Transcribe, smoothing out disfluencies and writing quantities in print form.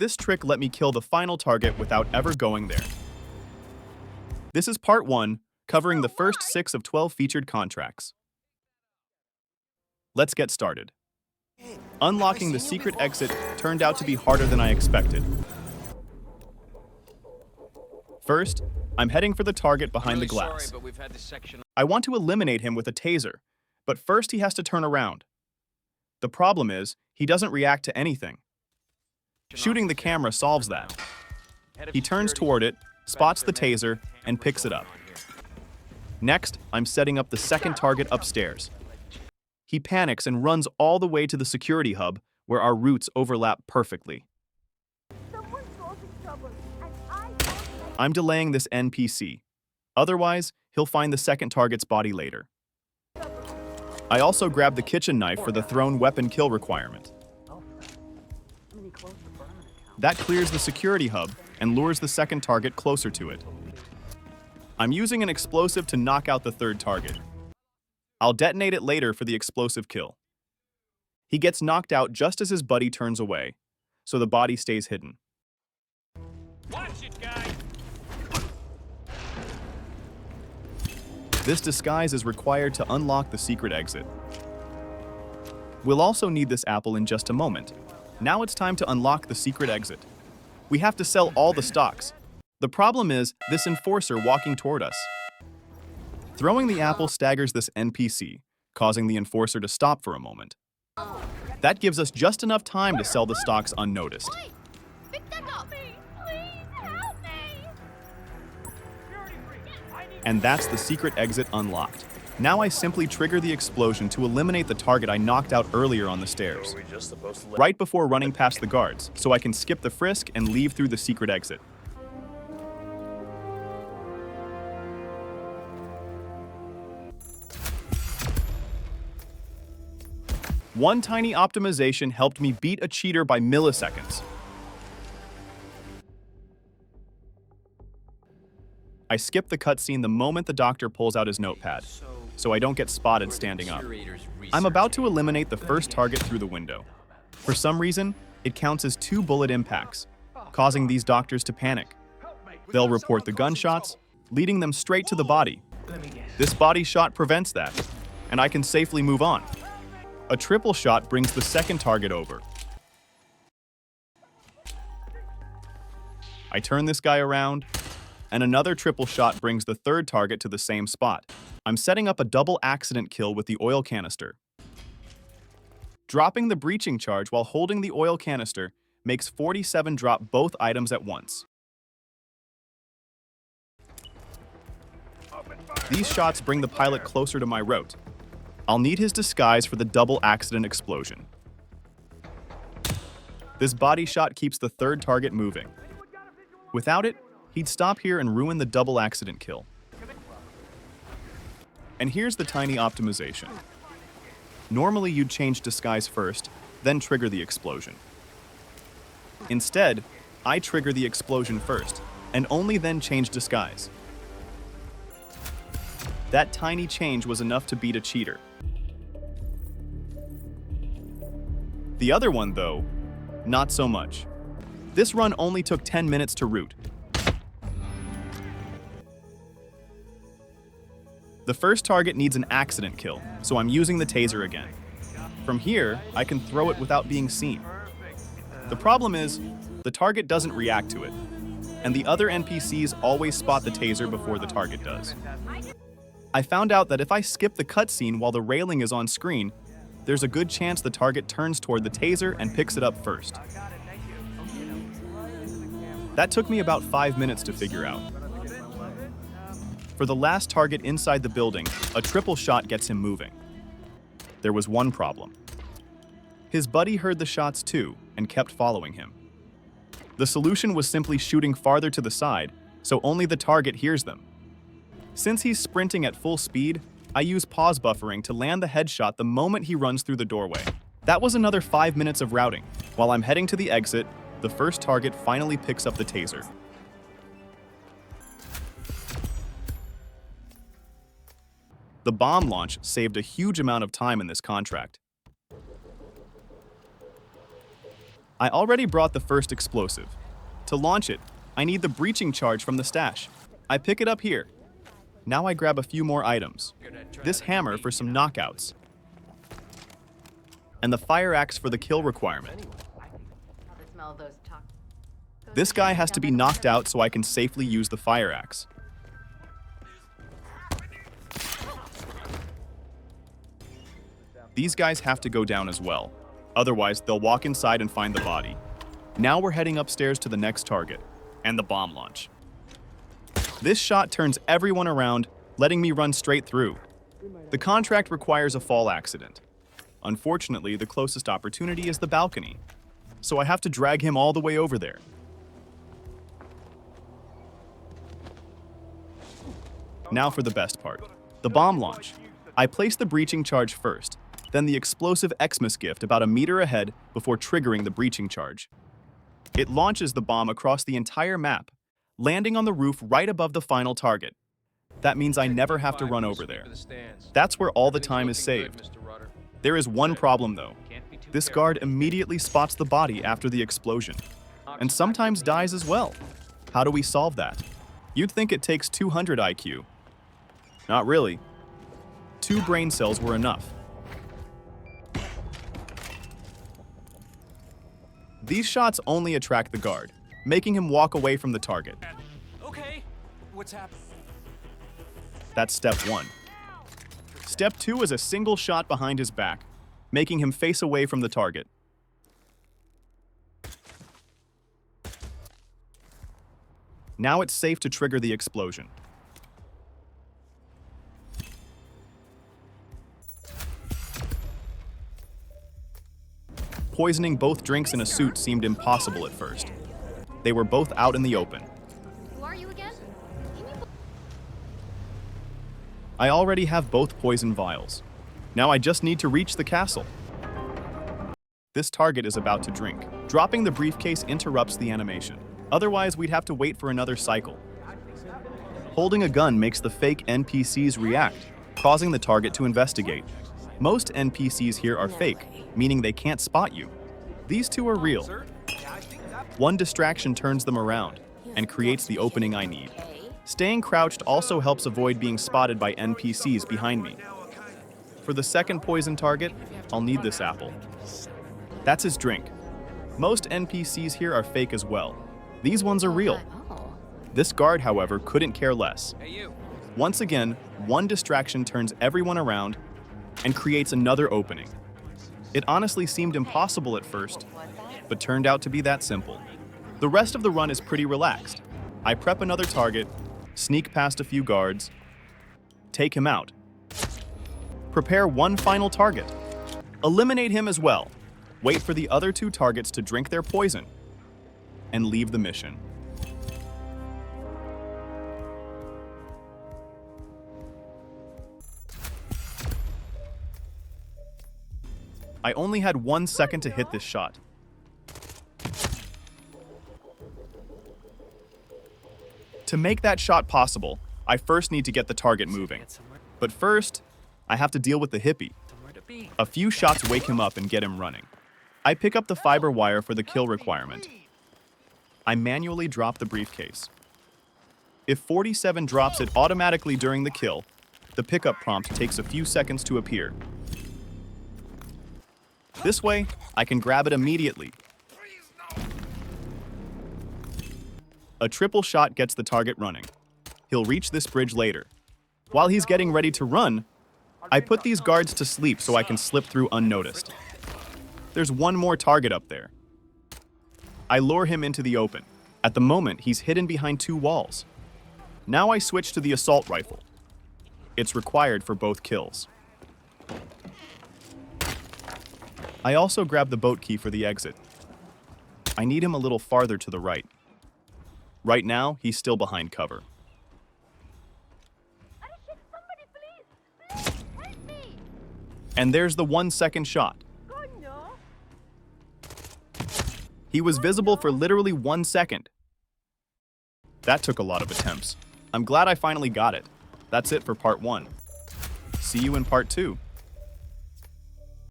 This trick let me kill the final target without ever going there. This is part 1, covering the first 6 of 12 featured contracts. Let's get started. Unlocking the secret exit turned out to be harder than I expected. First, I'm heading for the target behind the glass. I want to eliminate him with a taser, but first he has to turn around. The problem is, he doesn't react to anything. Shooting the camera solves that. He turns toward it, spots the taser, and picks it up. Next, I'm setting up the second target upstairs. He panics and runs all the way to the security hub, where our routes overlap perfectly. I'm delaying this NPC. Otherwise, he'll find the second target's body later. I also grab the kitchen knife for the thrown weapon kill requirement. That clears the security hub and lures the second target closer to it. I'm using an explosive to knock out the third target. I'll detonate it later for the explosive kill. He gets knocked out just as his buddy turns away, so the body stays hidden. Watch it, guy. This disguise is required to unlock the secret exit. We'll also need this apple in just a moment. Now it's time to unlock the secret exit. We have to sell all the stocks. The problem is this enforcer walking toward us. Throwing the apple staggers this NPC, causing the enforcer to stop for a moment. That gives us just enough time to sell the stocks unnoticed. And that's the secret exit unlocked. Now I simply trigger the explosion to eliminate the target I knocked out earlier on the stairs, right before running past the guards, so I can skip the frisk and leave through the secret exit. One tiny optimization helped me beat a cheater by milliseconds. I skip the cutscene the moment the doctor pulls out his notepad, so I don't get spotted standing up. I'm about to eliminate the first target through the window. For some reason, it counts as 2 bullet impacts, causing these doctors to panic. They'll report the gunshots, leading them straight to the body. This body shot prevents that, and I can safely move on. A triple shot brings the second target over. I turn this guy around, and another triple shot brings the third target to the same spot. I'm setting up a double accident kill with the oil canister. Dropping the breaching charge while holding the oil canister makes 47 drop both items at once. These shots bring the pilot closer to my route. I'll need his disguise for the double accident explosion. This body shot keeps the third target moving. Without it, he'd stop here and ruin the double accident kill. And here's the tiny optimization. Normally you'd change disguise first, then trigger the explosion. Instead, I trigger the explosion first, and only then change disguise. That tiny change was enough to beat a cheater. The other one, though, not so much. This run only took 10 minutes to route. The first target needs an accident kill, so I'm using the taser again. From here, I can throw it without being seen. The problem is, the target doesn't react to it, and the other NPCs always spot the taser before the target does. I found out that if I skip the cutscene while the railing is on screen, there's a good chance the target turns toward the taser and picks it up first. That took me about 5 minutes to figure out. For the last target inside the building, a triple shot gets him moving. There was one problem. His buddy heard the shots too and kept following him. The solution was simply shooting farther to the side, so only the target hears them. Since he's sprinting at full speed, I use pause buffering to land the headshot the moment he runs through the doorway. That was another 5 minutes of routing. While I'm heading to the exit, the first target finally picks up the taser. The bomb launch saved a huge amount of time in this contract. I already brought the first explosive. To launch it, I need the breaching charge from the stash. I pick it up here. Now I grab a few more items. This hammer for some knockouts. And the fire axe for the kill requirement. This guy has to be knocked out so I can safely use the fire axe. These guys have to go down as well. Otherwise, they'll walk inside and find the body. Now we're heading upstairs to the next target, and the bomb launch. This shot turns everyone around, letting me run straight through. The contract requires a fall accident. Unfortunately, the closest opportunity is the balcony, so I have to drag him all the way over there. Now for the best part, the bomb launch. I place the breaching charge first, then the explosive Xmas gift about a meter ahead before triggering the breaching charge. It launches the bomb across the entire map, landing on the roof right above the final target. That means I never have to run over there. That's where all the time is saved. There is one problem though. This guard immediately spots the body after the explosion, and sometimes dies as well. How do we solve that? You'd think it takes 200 IQ. Not really. 2 brain cells were enough. These shots only attract the guard, making him walk away from the target. Okay, what's happening? That's step 1. Step 2 is a single shot behind his back, making him face away from the target. Now it's safe to trigger the explosion. Poisoning both drinks in a suit seemed impossible at first. They were both out in the open. Who are you again? I already have both poison vials. Now I just need to reach the castle. This target is about to drink. Dropping the briefcase interrupts the animation. Otherwise, we'd have to wait for another cycle. Holding a gun makes the fake NPCs react, causing the target to investigate. Most NPCs here are fake, meaning they can't spot you. These two are real. One distraction turns them around and creates the opening I need. Staying crouched also helps avoid being spotted by NPCs behind me. For the second poison target, I'll need this apple. That's his drink. Most NPCs here are fake as well. These ones are real. This guard, however, couldn't care less. Once again, one distraction turns everyone around and creates another opening. It honestly seemed impossible at first, but turned out to be that simple. The rest of the run is pretty relaxed. I prep another target, sneak past a few guards, take him out. Prepare one final target. Eliminate him as well. Wait for the other 2 targets to drink their poison, and leave the mission. I only had 1 second to hit this shot. To make that shot possible, I first need to get the target moving. But first, I have to deal with the hippie. A few shots wake him up and get him running. I pick up the fiber wire for the kill requirement. I manually drop the briefcase. If 47 drops it automatically during the kill, the pickup prompt takes a few seconds to appear. This way, I can grab it immediately. A triple shot gets the target running. He'll reach this bridge later. While he's getting ready to run, I put these guards to sleep so I can slip through unnoticed. There's one more target up there. I lure him into the open. At the moment, he's hidden behind 2 walls. Now I switch to the assault rifle. It's required for both kills. I also grab the boat key for the exit. I need him a little farther to the right. Right now, he's still behind cover. And there's the 1 second shot. He was visible for literally 1 second. That took a lot of attempts. I'm glad I finally got it. That's it for part 1. See you in part 2.